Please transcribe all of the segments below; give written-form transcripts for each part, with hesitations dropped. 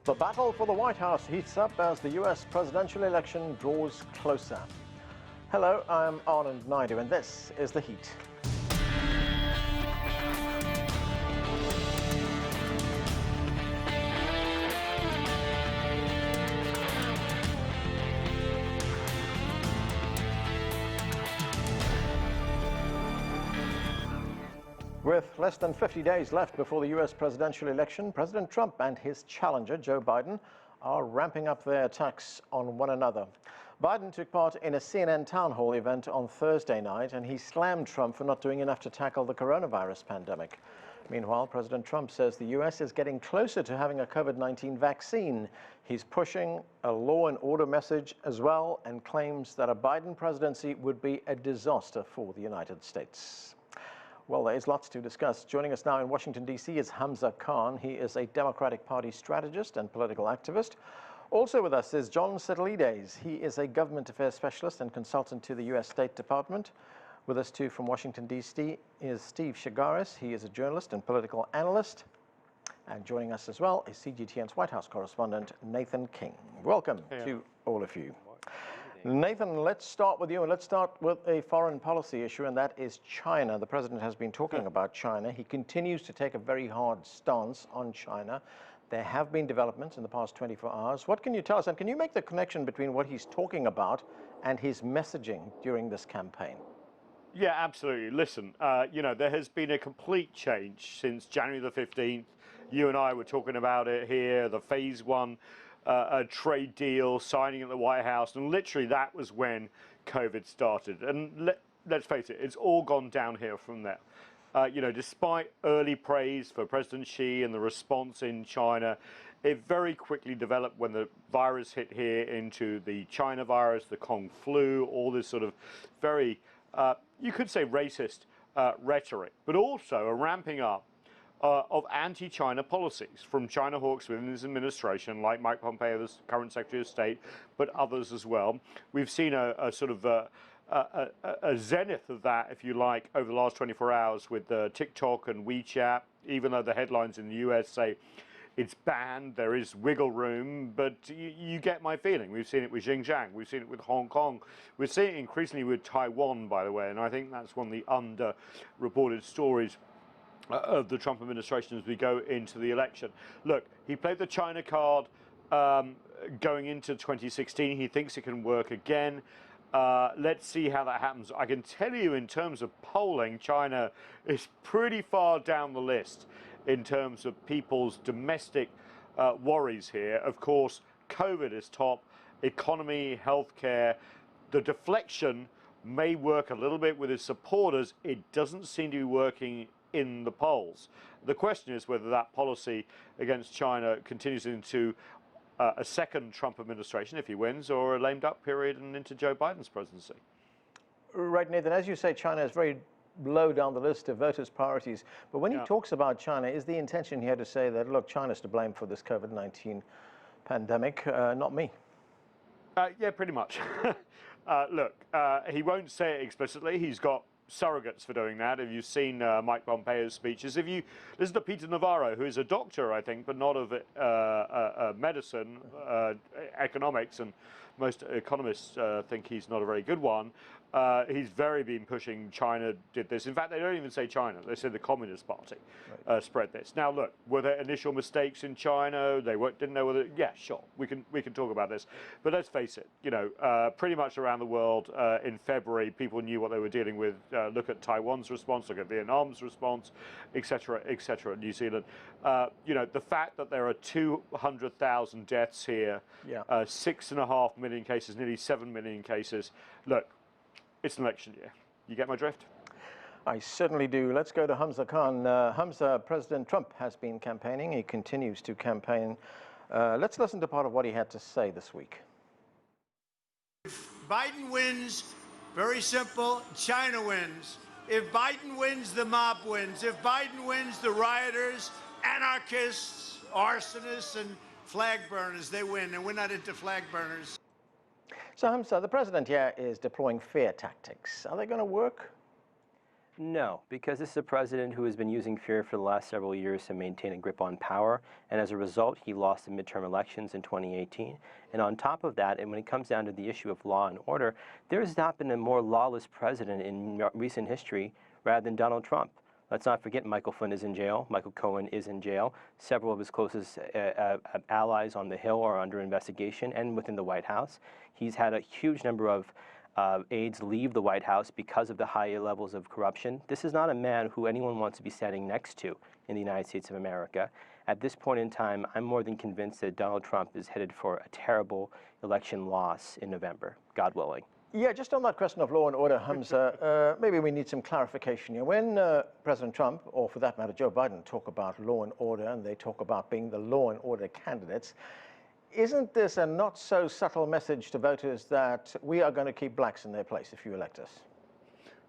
The battle for the White House heats up as the U.S. presidential election draws closer. Hello, I'm Anand Naidu, and this is The Heat. With less than 50 days left before the U.S. presidential election, President Trump and his challenger, Joe Biden, are ramping up their attacks on one another. Biden took part in a CNN town hall event on Thursday night, and he slammed Trump for not doing enough to tackle the coronavirus pandemic. Meanwhile, President Trump says the U.S. is getting closer to having a COVID-19 vaccine. He's pushing a law and order message as well, and claims that a Biden presidency would be a disaster for the United States. Well, there is lots to discuss. Joining us now in Washington, D.C. is Hamza Khan. He is a Democratic Party strategist and political activist. Also with us is John Sitilides. He is a government affairs specialist and consultant to the U.S. State Department. With us, too, from Washington, D.C. is Steve Chaggaris. He is a journalist and political analyst. And joining us as well is CGTN's White House correspondent, Nathan King. Welcome to all of you. Nathan, let's start with you, and let's start with a foreign policy issue, and that is China. The president has been talking about China. He continues to take a very hard stance on China. There have been developments in the past 24 hours. What can you tell us, and can you make the connection between what he's talking about and his messaging during this campaign? Yeah, absolutely. Listen, there has been a complete change since January the 15th. You and I were talking about it here, the phase one a trade deal, signing at the White House, and literally that was when COVID started. And let's face it, it's all gone downhill from there. Despite early praise for President Xi and the response in China, it very quickly developed when the virus hit here into the China virus, the Kung flu, all this sort of very, you could say racist rhetoric, but also a ramping up of anti-China policies from China hawks within his administration, like Mike Pompeo, the current Secretary of State, but others as well. We've seen a sort of a zenith of that, if you like, over the last 24 hours with TikTok and WeChat, even though the headlines in the US say it's banned, there is wiggle room, but you get my feeling. We've seen it with Xinjiang, we've seen it with Hong Kong, we're seeing it increasingly with Taiwan, by the way, and I think that's one of the underreported stories of the Trump administration as we go into the election. Look, he played the China card going into 2016. He thinks it can work again. Let's see how that happens. I can tell you in terms of polling, China is pretty far down the list in terms of people's domestic worries here. Of course, COVID is top, economy, healthcare. The deflection may work a little bit with his supporters. It doesn't seem to be working in the polls. The question is whether that policy against China continues into a second Trump administration if he wins, or a lame duck period and into Joe Biden's presidency. Right, Nathan, as you say, China is very low down the list of voters' priorities. But when he talks about China, is the intention here to say that, look, China's to blame for this COVID-19 pandemic, not me? Yeah, pretty much. Look, he won't say it explicitly. He's got surrogates for doing that. If you've seen Mike Pompeo's speeches, if you listen to Peter Navarro, who is a doctor, I think, but not of medicine, economics, and most economists think he's not a very good one. He's been pushing China did this. In fact, they don't even say China. They say the Communist Party spread this. Now, look, were there initial mistakes in China? They didn't know whether. Yeah, sure. We can talk about this. But let's face it. Pretty much around the world in February, people knew what they were dealing with. Look at Taiwan's response. Look at Vietnam's response, etc., etc. New Zealand. The fact that there are 200,000 deaths here, 6.5 million cases, nearly 7 million cases. Look. It's an election year. You get my drift? I certainly do. Let's go to Hamza Khan. Hamza, President Trump has been campaigning. He continues to campaign. Let's listen to part of what he had to say this week. If Biden wins, very simple, China wins. If Biden wins, the mob wins. If Biden wins, the rioters, anarchists, arsonists, and flag burners, they win. And we're not into flag burners. So, Hamza, the president here is deploying fear tactics. Are they going to work? No, because this is a president who has been using fear for the last several years to maintain a grip on power, and as a result, he lost the midterm elections in 2018. And on top of that, and when it comes down to the issue of law and order, there has not been a more lawless president in recent history rather than Donald Trump. Let's not forget Michael Flynn is in jail, Michael Cohen is in jail, several of his closest allies on the Hill are under investigation and within the White House. He's had a huge number of aides leave the White House because of the high levels of corruption. This is not a man who anyone wants to be standing next to in the United States of America. At this point in time, I'm more than convinced that Donald Trump is headed for a terrible election loss in November, God willing. Yeah, just on that question of law and order, Hamza, maybe we need some clarification here. When President Trump, or for that matter Joe Biden, talk about law and order, and they talk about being the law and order candidates, isn't this a not so subtle message to voters that we are going to keep blacks in their place if you elect us?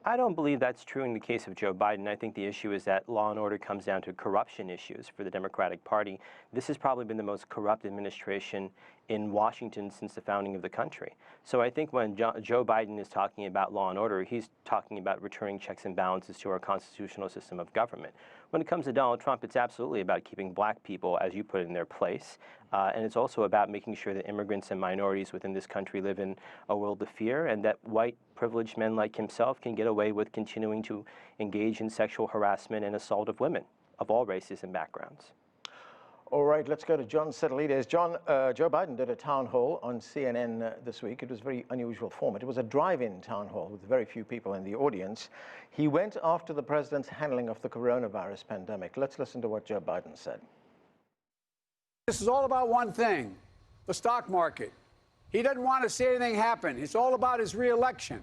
I don't believe that's true in the case of Joe Biden. I think the issue is that law and order comes down to corruption issues for the Democratic Party. This has probably been the most corrupt administration in Washington since the founding of the country. So I think when Joe Biden is talking about law and order, he's talking about returning checks and balances to our constitutional system of government. When it comes to Donald Trump, it's absolutely about keeping black people, as you put it, in their place. And it's also about making sure that immigrants and minorities within this country live in a world of fear, and that white privileged men like himself can get away with continuing to engage in sexual harassment and assault of women of all races and backgrounds. All right, let's go to John Sitilides. John, Joe Biden did a town hall on CNN this week. It was a very unusual format. It was a drive-in town hall with very few people in the audience. He went after the president's handling of the coronavirus pandemic. Let's listen to what Joe Biden said. This is all about one thing, the stock market. He doesn't want to see anything happen. It's all about his reelection.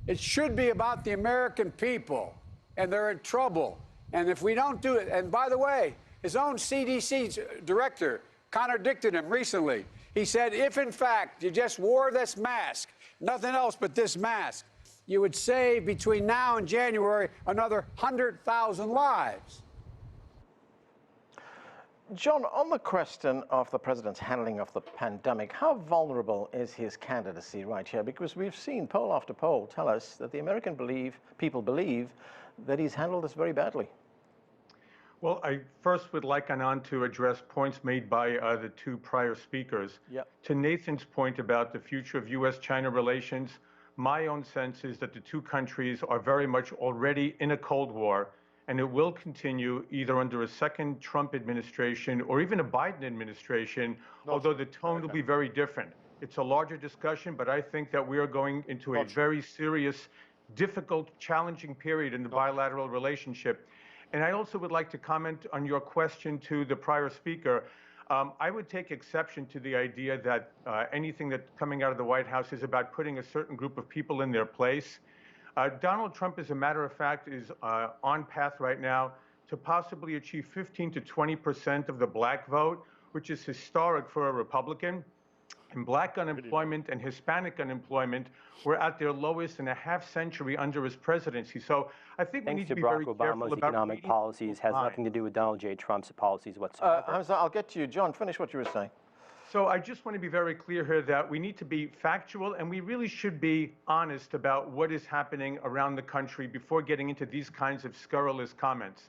It should be about the American people, and they're in trouble. And if we don't do it, and by the way, his own CDC director contradicted him recently. He said, if in fact you just wore this mask, nothing else but this mask, you would save between now and January another 100,000 lives. John, on the question of the president's handling of the pandemic, how vulnerable is his candidacy right here? Because we've seen poll after poll tell us that the American people believe that he's handled this very badly. Well, I first would like Anand to address points made by the two prior speakers. Yep. To Nathan's point about the future of U.S.-China relations, my own sense is that the two countries are very much already in a Cold War, and it will continue either under a second Trump administration or even a Biden administration, although the tone will be very different. It's a larger discussion, but I think that we are going into a very serious, difficult, challenging period in the bilateral relationship. And I also would like to comment on your question to the prior speaker. I would take exception to the idea that anything that's coming out of the White House is about putting a certain group of people in their place. Donald Trump, as a matter of fact, is on path right now to possibly achieve 15 to 20% of the black vote, which is historic for a Republican. And black unemployment and Hispanic unemployment were at their lowest in a half century under his presidency. So I think we need to be very careful about Obama's economic policies has nothing to do with Donald J. Trump's policies whatsoever. Hamza, I'll get to you. John, finish what you were saying. So I just want to be very clear here that we need to be factual, and we really should be honest about what is happening around the country before getting into these kinds of scurrilous comments.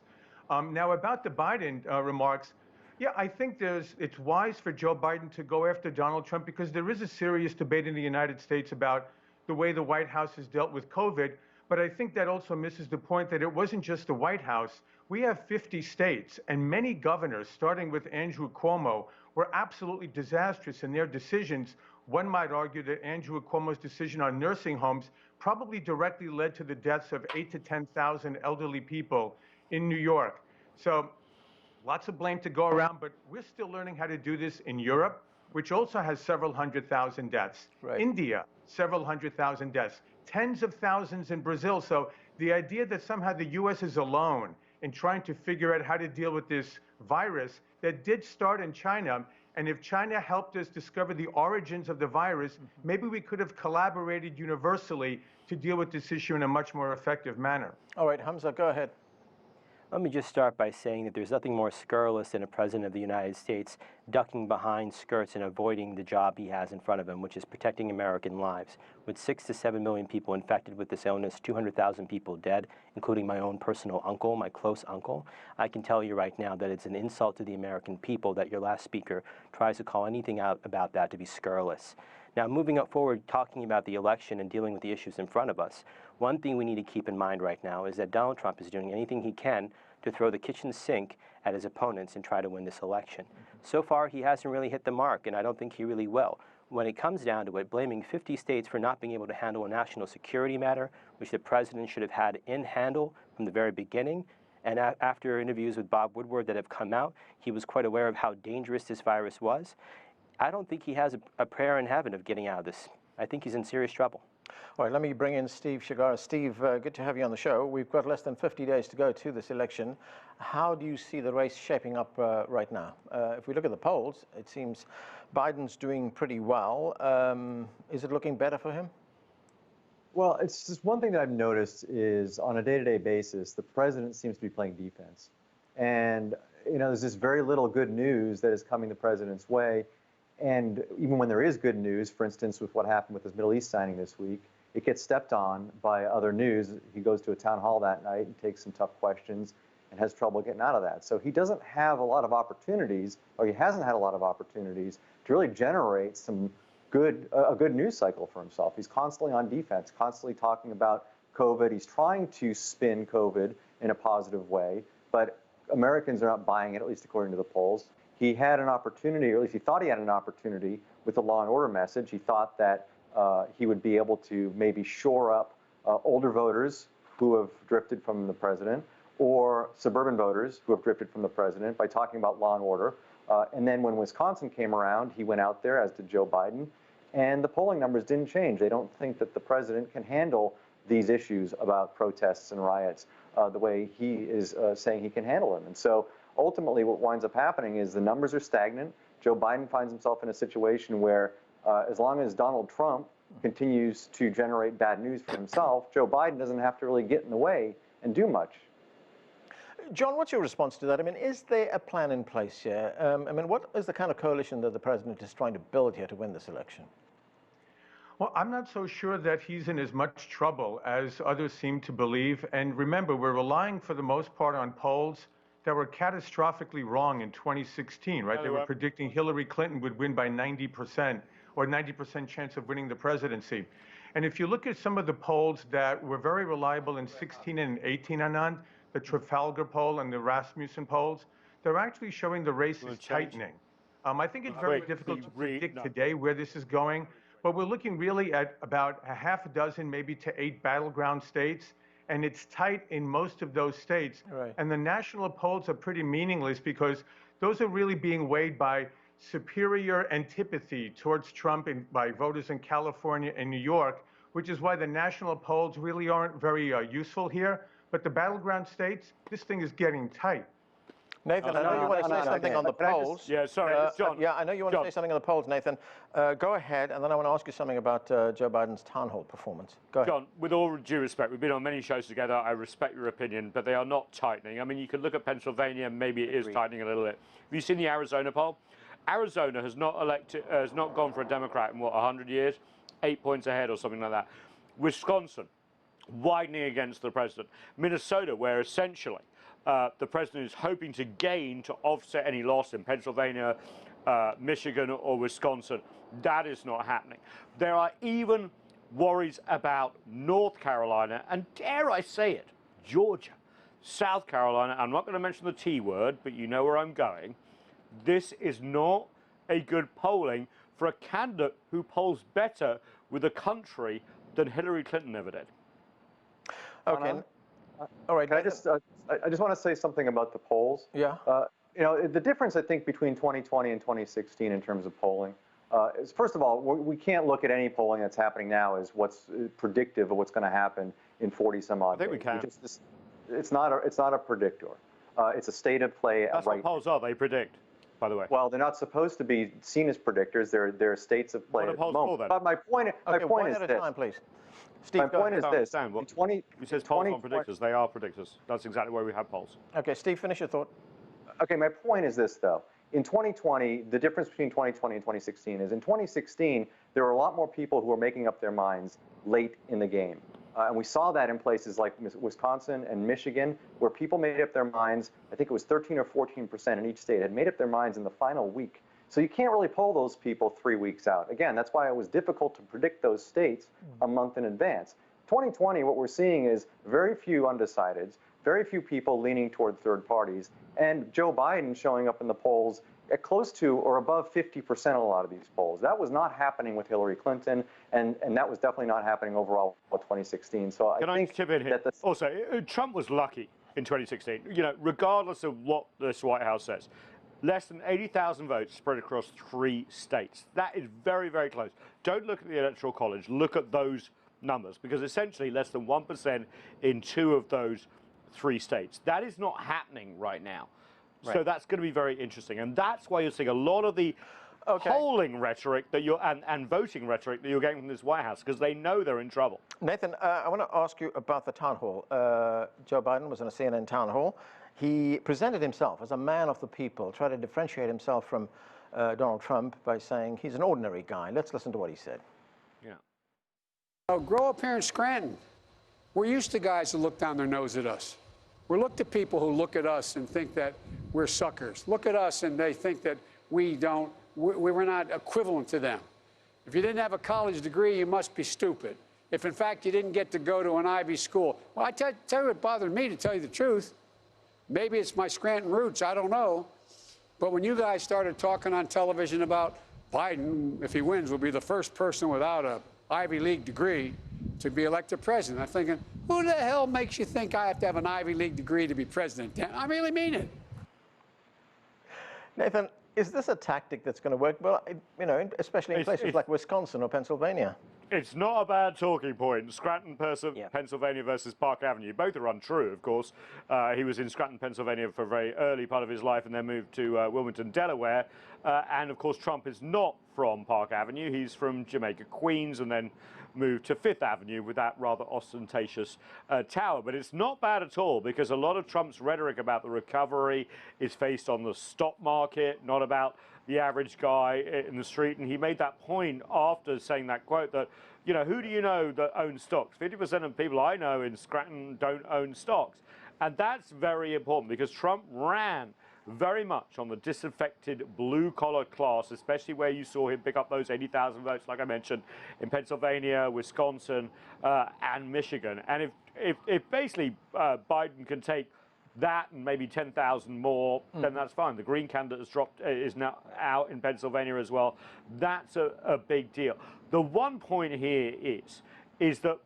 Now, about the Biden remarks, yeah, I think it's wise for Joe Biden to go after Donald Trump because there is a serious debate in the United States about the way the White House has dealt with COVID. But I think that also misses the point that it wasn't just the White House. We have 50 states, and many governors, starting with Andrew Cuomo, were absolutely disastrous in their decisions. One might argue that Andrew Cuomo's decision on nursing homes probably directly led to the deaths of 8,000 to 10,000 elderly people in New York. So lots of blame to go around, but we're still learning how to do this in Europe, which also has several 100,000 deaths. Right. India, several 100,000 deaths. Tens of thousands in Brazil. So the idea that somehow the U.S. is alone in trying to figure out how to deal with this virus that did start in China, and if China helped us discover the origins of the virus, maybe we could have collaborated universally to deal with this issue in a much more effective manner. All right, Hamza, go ahead. Let me just start by saying that there's nothing more scurrilous than a president of the United States ducking behind skirts and avoiding the job he has in front of him, which is protecting American lives. With 6 to 7 million people infected with this illness, 200,000 people dead, including my own personal uncle, my close uncle, I can tell you right now that it's an insult to the American people that your last speaker tries to call anything out about that to be scurrilous. Now, moving up forward, talking about the election and dealing with the issues in front of us, one thing we need to keep in mind right now is that Donald Trump is doing anything he can to throw the kitchen sink at his opponents and try to win this election. So far, he hasn't really hit the mark, and I don't think he really will. When it comes down to it, blaming 50 states for not being able to handle a national security matter, which the president should have had in handle from the very beginning, and after interviews with Bob Woodward that have come out, he was quite aware of how dangerous this virus was. I don't think he has a prayer in heaven of getting out of this. I think he's in serious trouble. All right, let me bring in Steve Chaggaris. Steve, good to have you on the show. We've got less than 50 days to go to this election. How do you see the race shaping up right now? If we look at the polls, it seems Biden's doing pretty well. Is it looking better for him? Well, it's just one thing that I've noticed is on a day-to-day basis, the president seems to be playing defense. And, you know, there's just very little good news that is coming the president's way. And even when there is good news, for instance, with what happened with his Middle East signing this week, it gets stepped on by other news. He goes to a town hall that night and takes some tough questions and has trouble getting out of that. So he doesn't have a lot of opportunities, or he hasn't had a lot of opportunities to really generate some a good news cycle for himself. He's constantly on defense, constantly talking about COVID. He's trying to spin COVID in a positive way, but Americans are not buying it, at least according to the polls. He had an opportunity, or at least he thought he had an opportunity with the law and order message. He thought that he would be able to maybe shore up older voters who have drifted from the president, or suburban voters who have drifted from the president by talking about law and order. And then when Wisconsin came around, he went out there, as did Joe Biden, and the polling numbers didn't change. They don't think that the president can handle these issues about protests and riots the way he is saying he can handle them. And so ultimately what winds up happening is the numbers are stagnant. Joe Biden finds himself in a situation where as long as Donald Trump continues to generate bad news for himself, Joe Biden doesn't have to really get in the way and do much. John, what's your response to that? I mean, is there a plan in place here? I mean, what is the kind of coalition that the president is trying to build here to win this election? Well, I'm not so sure that he's in as much trouble as others seem to believe. And remember, we're relying for the most part on polls that were catastrophically wrong in 2016, right? They were predicting Hillary Clinton would win by 90% or 90% chance of winning the presidency. And if you look at some of the polls that were very reliable in 16 and 18, Anand, the Trafalgar poll and the Rasmussen polls, they're actually showing the race is tightening. I think it's very difficult to predict today where this is going, but we're looking really at about a half a dozen, maybe to 8 battleground states, and it's tight in most of those states. Right. And the national polls are pretty meaningless because those are really being weighed by superior antipathy towards Trump by voters in California and New York, which is why the national polls really aren't very useful here. But the battleground states, this thing is getting tight. Nathan, I know you want to say something on the polls. Yeah, sorry, John. Yeah, I know you want to say something on the polls, Nathan. Go ahead, and then I want to ask you something about Joe Biden's town hall performance. Go ahead. John, with all due respect, we've been on many shows together. I respect your opinion, but they are not tightening. I mean, you could look at Pennsylvania, maybe it is tightening a little bit. Have you seen the Arizona poll? Arizona has not gone for a Democrat in, what, 100 years? 8 points ahead or something like that. Wisconsin, widening against the president. Minnesota, where essentially the president is hoping to gain to offset any loss in Pennsylvania, Michigan, or Wisconsin. That is not happening. There are even worries about North Carolina, and dare I say it, Georgia, South Carolina. I'm not going to mention the T word, but you know where I'm going. This is not a good polling for a candidate who polls better with the country than Hillary Clinton ever did. Okay. All right. Can I just want to say something about the polls. Yeah. You know, the difference I think between 2020 and 2016 in terms of polling is, first of all, we can't look at any polling that's happening now as what's predictive of what's going to happen in 40 some odd days. I think we can. It's not a predictor. It's a state of play. That's what polls are. They predict. by the way. Well, they're not supposed to be seen as predictors. They're states of play What are at the polls moment. for, then? But my point one is at a this. time, please. Steve, My point is this. Understand what, In 20, he says in polls 20 aren't predictors. They are predictors. That's exactly why we have polls. Okay, Steve, finish your thought. Okay, my point is this, though. In 2020, the difference between 2020 and 2016 is in 2016, there were a lot more people who were making up their minds late in the game. And we saw that in places like Wisconsin and Michigan, where people made up their minds. I think it was 13 or 14% in each state had made up their minds in the final week. So you can't really poll those people 3 weeks out. Again, that's why it was difficult to predict those states a month in advance. 2020, what we're seeing is very few undecideds, very few people leaning toward third parties, and Joe Biden showing up in the polls at close to or above 50% in a lot of these polls. That was not happening with Hillary Clinton, and that was definitely not happening overall with 2016. So I think chip in here? that Also, Trump was lucky in 2016. You know, regardless of what this White House says, less than 80,000 votes spread across 3 states. That is very, very close. Don't look at the Electoral College. Look at those numbers, because essentially less than 1% in 2 of those 3 states. That is not happening right now. Right. So that's going to be very interesting. And that's why you're seeing a lot of the polling rhetoric that you're and voting rhetoric that you're getting from this White House, because they know they're in trouble. Nathan, I want to ask you about the town hall. Joe Biden was in a CNN town hall. He presented himself as a man of the people, tried to differentiate himself from Donald Trump by saying he's an ordinary guy. Let's listen to what he said. Yeah. Oh, grow up here in Scranton. We're used to guys who look down their nose at us. We're looked at people who look at us and think that we're suckers. Look at us and they think that we're not equivalent to them. If you didn't have a college degree, you must be stupid. If, in fact, you didn't get to go to an Ivy school. Well, I tell you what bothered me, to tell you the truth. Maybe it's my Scranton roots, I don't know. But when you guys started talking on television about Biden, if he wins, will be the first person without an Ivy League degree to be elected president, I'm thinking, who the hell makes you think I have to have an Ivy League degree to be president? I really mean it. Nathan, is this a tactic that's going to work? Well, you know, especially in places like Wisconsin or Pennsylvania. It's not a bad talking point. Scranton, Pennsylvania versus Park Avenue. Both are untrue, of course. He was in Scranton, Pennsylvania for a very early part of his life and then moved to Wilmington, Delaware. And, of course, Trump is not from Park Avenue. He's from Jamaica, Queens, and then moved to Fifth Avenue with that rather ostentatious tower. But it's not bad at all, because a lot of Trump's rhetoric about the recovery is based on the stock market, not about the average guy in the street. And he made that point after saying that quote that, you know, who do you know that owns stocks? 50% of people I know in Scranton don't own stocks. And that's very important, because Trump ran very much on the disaffected blue-collar class, especially where you saw him pick up those 80,000 votes, like I mentioned, in Pennsylvania, Wisconsin, and Michigan. And if basically Biden can take that and maybe 10,000 more, then that's fine. The Green candidate has dropped, is now out in Pennsylvania as well. That's a big deal. The one point here is that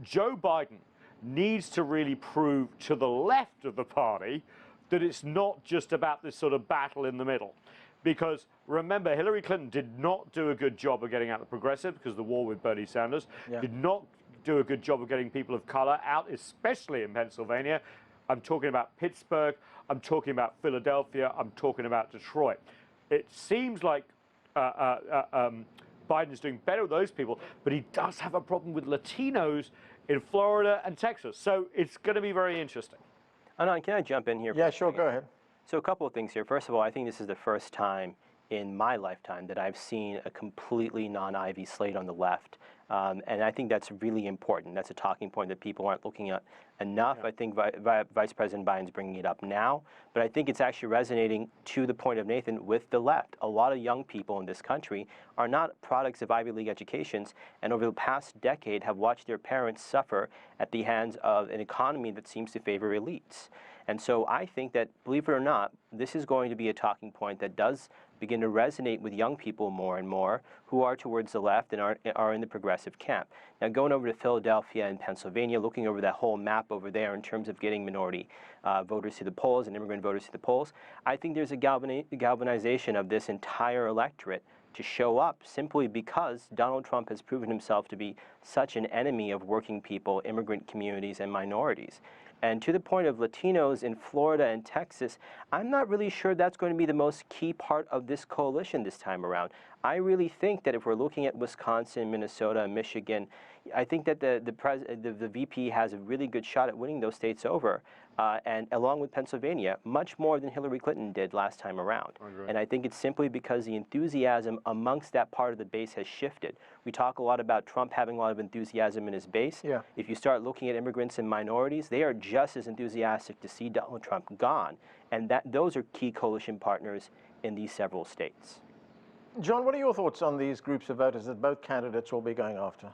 Joe Biden needs to really prove to the left of the party that it's not just about this sort of battle in the middle. Because remember, Hillary Clinton did not do a good job of getting out the progressive because of the war with Bernie Sanders, did not do a good job of getting people of color out, especially in Pennsylvania. I'm talking about Pittsburgh, I'm talking about Philadelphia, I'm talking about Detroit. It seems like Biden is doing better with those people, but he does have a problem with Latinos in Florida and Texas. So it's going to be very interesting. Anand, can I jump in here? Yeah, sure, go ahead. So a couple of things here. First of all, I think this is the first time in my lifetime that I've seen a completely non-Ivy slate on the left. And I think that's really important. That's a talking point that people aren't looking at enough. I think Vice President Biden's bringing it up now. But I think it's actually resonating, to the point of Nathan, with the left. A lot of young people in this country are not products of Ivy League educations, and over the past decade have watched their parents suffer at the hands of an economy that seems to favor elites. And so I think that, believe it or not, this is going to be a talking point that does begin to resonate with young people more and more who are towards the left and are in the progressive camp. Now, going over to Philadelphia and Pennsylvania, looking over that whole map over there in terms of getting minority voters to the polls and immigrant voters to the polls, I think there's a galvanization of this entire electorate to show up simply because Donald Trump has proven himself to be such an enemy of working people, immigrant communities, and minorities. And to the point of Latinos in Florida and Texas, I'm not really sure that's going to be the most key part of this coalition this time around. I really think that if we're looking at Wisconsin, Minnesota, and Michigan, I think that the VP has a really good shot at winning those states over, and along with Pennsylvania, much more than Hillary Clinton did last time around. And I think it's simply because the enthusiasm amongst that part of the base has shifted. We talk a lot about Trump having a lot of enthusiasm in his base. Yeah. If you start looking at immigrants and minorities, they are just as enthusiastic to see Donald Trump gone, and those are key coalition partners in these several states. John, what are your thoughts on these groups of voters that both candidates will be going after?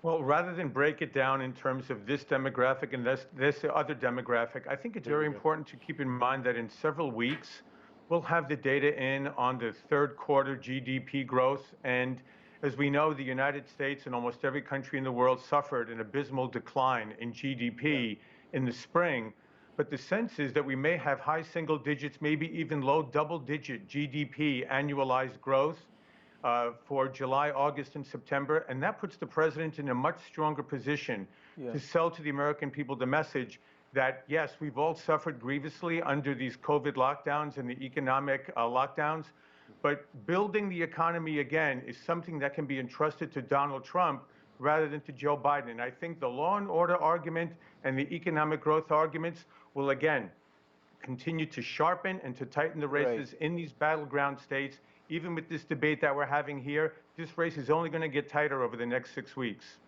Well, rather than break it down in terms of this demographic and this other demographic, I think it's very important to keep in mind that in several weeks, we'll have the data in on the third quarter GDP growth. And as we know, the United States and almost every country in the world suffered an abysmal decline in GDP in the spring. But the sense is that we may have high single digits, maybe even low double-digit GDP annualized growth for July, August, and September. And that puts the president in a much stronger position to sell to the American people the message that, yes, we've all suffered grievously under these COVID lockdowns and the economic lockdowns, but building the economy again is something that can be entrusted to Donald Trump rather than to Joe Biden. And I think the law and order argument and the economic growth arguments will, again, continue to sharpen and to tighten the races in these battleground states. Even with this debate that we're having here, this race is only going to get tighter over the next 6 weeks.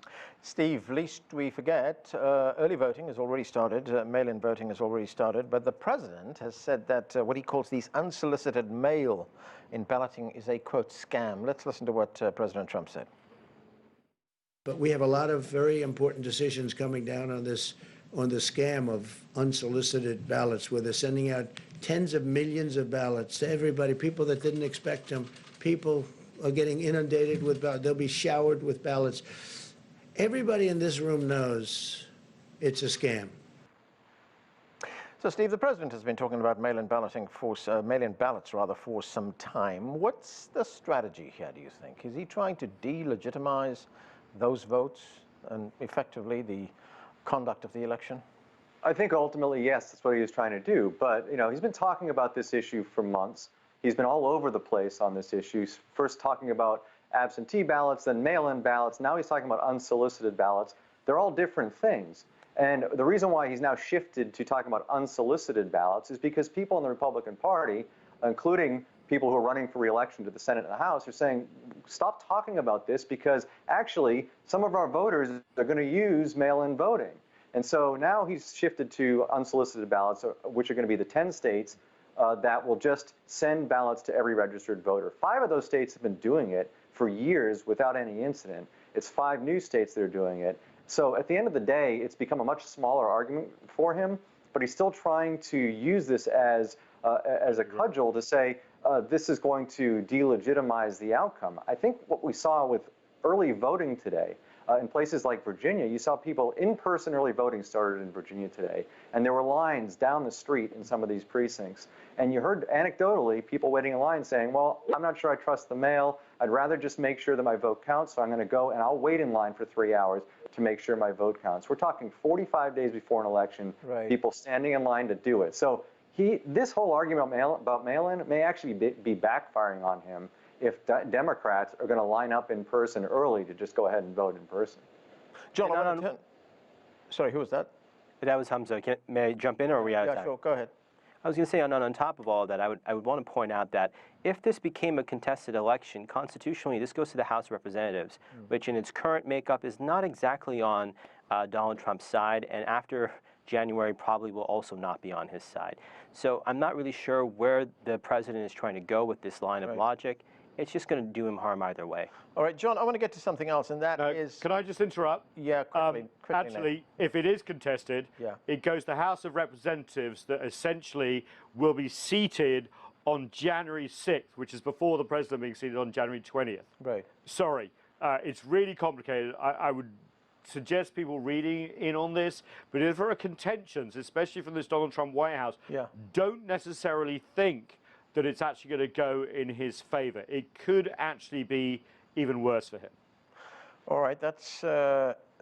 Steve, lest we forget, early voting has already started, mail-in voting has already started, but the president has said that what he calls these unsolicited mail-in balloting is a, quote, scam. Let's listen to what President Trump said. But we have a lot of very important decisions coming down on this, on the scam of unsolicited ballots, where they're sending out tens of millions of ballots to everybody, people that didn't expect them. People are getting inundated with ballots. They'll be showered with ballots. Everybody in this room knows it's a scam. So, Steve, the president has been talking about mail-in balloting mail-in ballots rather for some time. What's the strategy here, do you think? Is he trying to delegitimize those votes and effectively the conduct of the election? I think ultimately, yes, that's what he was trying to do. But, you know, he's been talking about this issue for months. He's been all over the place on this issue, first talking about absentee ballots, then mail-in ballots. Now he's talking about unsolicited ballots. They're all different things. And the reason why he's now shifted to talking about unsolicited ballots is because people in the Republican Party, including people who are running for re-election to the Senate and the House, are saying, stop talking about this because actually some of our voters are going to use mail-in voting. And so now he's shifted to unsolicited ballots, which are going to be the 10 states that will just send ballots to every registered voter. 5 of those states have been doing it for years without any incident. It's 5 new states that are doing it. So at the end of the day, it's become a much smaller argument for him, but he's still trying to use this as a cudgel to say this is going to delegitimize the outcome. I think what we saw with early voting today, in places like Virginia, you saw people in-person early voting started in Virginia today, and there were lines down the street in some of these precincts. And you heard anecdotally people waiting in line saying, well, I'm not sure I trust the mail. I'd rather just make sure that my vote counts, so I'm going to go and I'll wait in line for 3 hours to make sure my vote counts. We're talking 45 days before an election, people standing in line to do it. So this whole argument about mail-in may actually be backfiring on him if Democrats are going to line up in person early to just go ahead and vote in person. John, sorry, who was that? That was Hamza. May I jump in, or are we out of time? Yeah, sure, go ahead. I was going to say, on top of all of that, I would want to point out that if this became a contested election, constitutionally, this goes to the House of Representatives, which in its current makeup is not exactly on Donald Trump's side, and after January probably will also not be on his side. So I'm not really sure where the president is trying to go with this line of logic. It's just going to do him harm either way. All right, John, I want to get to something else, and that is... Can I just interrupt? Yeah, quickly. Actually, if it is contested, it goes to the House of Representatives that essentially will be seated on January 6th, which is before the president being seated on January 20th. Right. Sorry, it's really complicated. I would suggest people reading in on this, but if there are contentions, especially from this Donald Trump White House, don't necessarily think that it's actually going to go in his favor. It could actually be even worse for him. All right, that's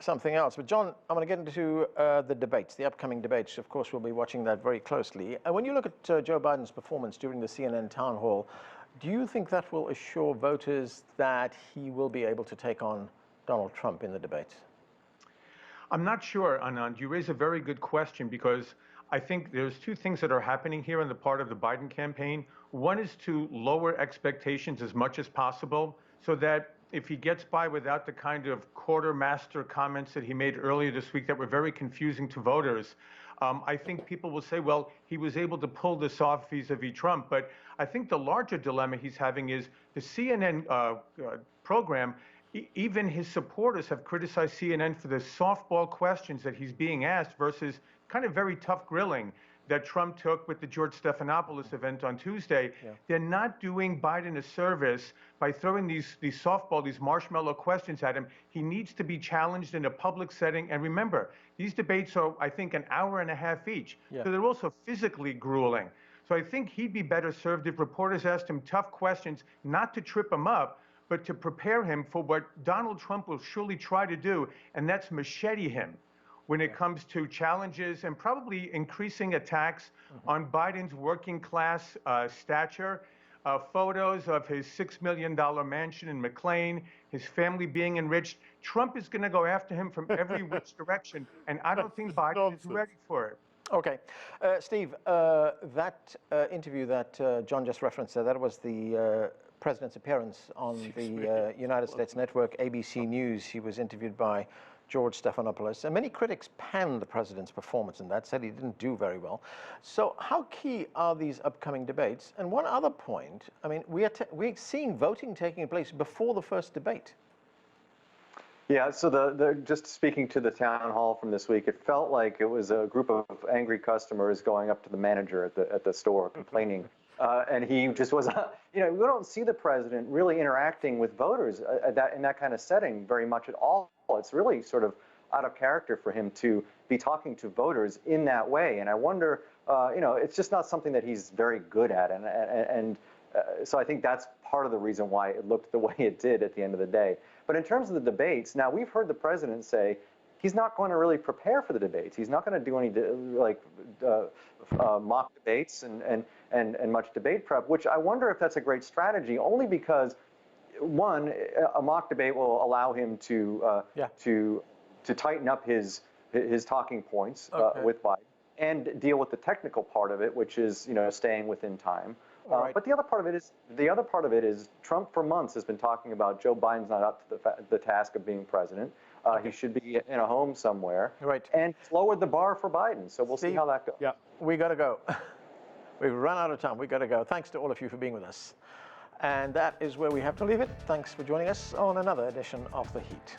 something else. But John, I'm going to get into the debates, the upcoming debates. Of course, we'll be watching that very closely. And when you look at Joe Biden's performance during the CNN town hall, do you think that will assure voters that he will be able to take on Donald Trump in the debates? I'm not sure, Anand. You raise a very good question, because I think there's two things that are happening here on the part of the Biden campaign. One is to lower expectations as much as possible, so that if he gets by without the kind of quartermaster comments that he made earlier this week that were very confusing to voters, I think people will say, well, he was able to pull this off vis-a-vis Trump. But I think the larger dilemma he's having is the CNN program. Even his supporters have criticized CNN for the softball questions that he's being asked versus kind of very tough grilling that Trump took with the George Stephanopoulos event on Tuesday. Yeah. They're not doing Biden a service by throwing these softball, these marshmallow questions at him. He needs to be challenged in a public setting. And remember, these debates are, I think, an hour and a half each. Yeah. So they're also physically grueling. So I think he'd be better served if reporters asked him tough questions, not to trip him up, but to prepare him for what Donald Trump will surely try to do, and that's machete him when it comes to challenges and probably increasing attacks on Biden's working class stature. Photos of his $6 million mansion in McLean, his family being enriched. Trump is going to go after him from every which direction, and I don't think Biden is ready for it. Okay. Steve, that interview that John just referenced there, that was the president's appearance on the United States network ABC News. He was interviewed by George Stephanopoulos, and many critics panned the president's performance in that, said he didn't do very well. So how key are these upcoming debates? And one other point, I mean, we're seeing voting taking place before the first debate. Yeah, so just speaking to the town hall from this week, it felt like it was a group of angry customers going up to the manager at the store complaining. And he just was, we don't see the president really interacting with voters in that kind of setting very much at all. It's really sort of out of character for him to be talking to voters in that way. And I wonder, it's just not something that he's very good at. And so I think that's part of the reason why it looked the way it did at the end of the day. But in terms of the debates, now we've heard the president say he's not going to really prepare for the debates. He's not going to do any mock debates and much debate prep, which I wonder if that's a great strategy, only because, one, a mock debate will allow him to tighten up his talking points with Biden and deal with the technical part of it, which is staying within time. Right. But the other part of it is Trump for months has been talking about Joe Biden's not up to the task of being president. He should be in a home somewhere. Right. And it's lowered the bar for Biden. So we'll see how that goes. Yeah, we got to go. We've run out of time. We got to go. Thanks to all of you for being with us. And that is where we have to leave it. Thanks for joining us on another edition of The Heat.